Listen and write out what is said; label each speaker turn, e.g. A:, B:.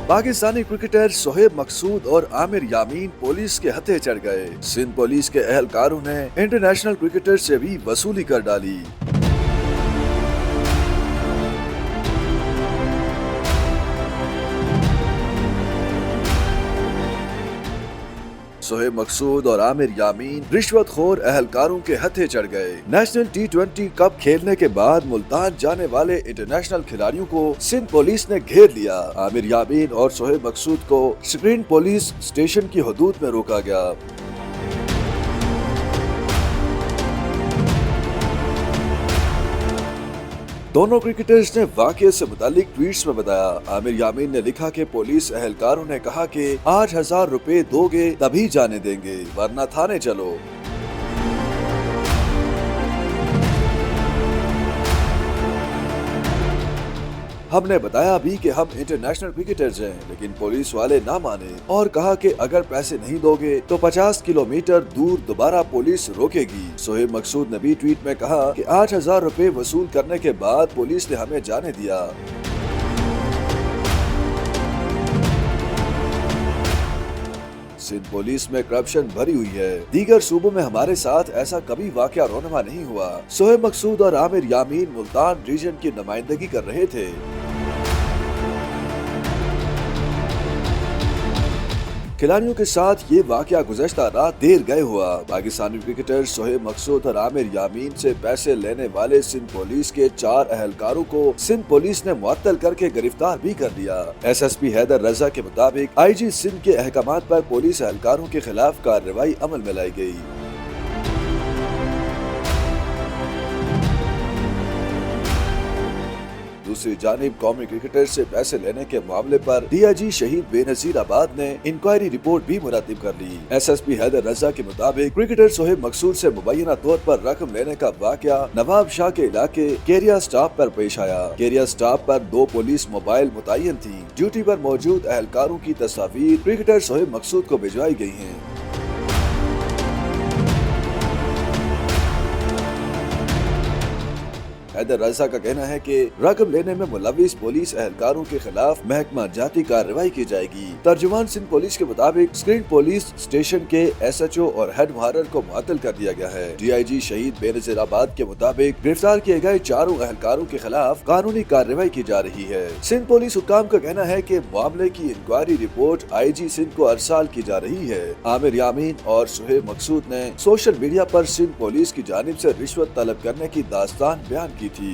A: Pakistani cricketer Shoaib मकसूद और आमिर यामीन police के हत्थे चढ़ गए। सिंध पुलिस के एहलकारों ने इंटरनेशनल क्रिकेटर से भी वसूली कर डाली। शोएब मकसूद और आमिर यामीन रिश्वतखोर एहलकारों के हत्थे चढ़ गए। नेशनल T20 कप खेलने के बाद मुल्तान जाने वाले इंटरनेशनल खिलाड़ियों को सिंध पुलिस ने घेर लिया। आमिर यामीन और शोएब मकसूद को स्क्रीन पुलिस स्टेशन की हदूद में रोका गया। दोनों क्रिकेटर्स ने वाकये से मुतालिक ट्वीट्स में बताया। आमिर यामीन ने लिखा कि पुलिस एहलकारों ने कहा कि 8,000 रुपए दोगे तभी जाने देंगे, वरना थाने चलो। हमने बताया भी कि हम इंटरनेशनल क्रिकेटर्स हैं, लेकिन पुलिस वाले ना माने और कहा कि अगर पैसे नहीं दोगे तो 50 किलोमीटर दूर दोबारा पुलिस रोकेगी। शोएब मकसूद ने भी ट्वीट में कहा कि 8,000 रुपए वसूल करने के बाद पुलिस ने हमें जाने दिया। सिंध पुलिस में करप्शन भरी हुई है। दीगर सूबों में हमारे साथ ऐसा कभी वाकया रोनमा नहीं हुआ। शोएब मकसूद और आमिर यामीन मुल्तान रीजन की नुमाइंदगी कर रहे थे। खिलाड़ियों के साथ ये वाकया गुज़श्ता रात देर गए हुआ। पाकिस्तानी क्रिकेटर शोएब मकसूद और आमिर यामीन से पैसे लेने वाले सिंध पुलिस के 4 एहलकारों को सिंध पुलिस ने मुअत्तल करके गिरफ्तार भी कर लिया। SSP हैदर रजा के मुताबिक IG सिंध के अहकामात पर पुलिस एहलकारों के खिलाफ कार्रवाई अमल में लाई गई। दूसरी जानिब कौमी क्रिकेटर से पैसे लेने के मामले पर DIG शहीद बेनजीर आबाद ने इंक्वायरी रिपोर्ट भी मुरतब कर ली। SSP हैदर रजा के मुताबिक क्रिकेटर शोएब मकसूद से मुबैना तौर पर रकम लेने का वाकया नवाब शाह के इलाके केरिया स्टाफ पर पेश आया। केरिया स्टाफ पर 2 पुलिस मोबाइल मुतय्यन थी। ड्यूटी पर मौजूद एहलकारों की तस्वीर क्रिकेटर शोएब मकसूद को भिजवाई गयी है। हैदर रजा का कहना है कि रकम लेने में मुलविस पुलिस एहलकारों के खिलाफ महकमा जाती कार्रवाई की जाएगी। तर्जुमान सिंध पुलिस के मुताबिक स्क्रीन पुलिस स्टेशन के SHO और हेड मुहर्रर को मुअत्तल कर दिया गया है। DIG शहीद बेनजीर आबाद के मुताबिक गिरफ्तार किए गए 4 एहलकारों के खिलाफ कानूनी कार्रवाई की जा रही है। सिंध पुलिस हुक्काम का कहना है कि मामले की इंक्वायरी रिपोर्ट IG सिंध को अरसाल की जा रही है। आमिर यामीन और शोएब मकसूद ने सोशल मीडिया पर सिंध पुलिस की जानिब से रिश्वत तलब करने की दास्तान बयान की थी।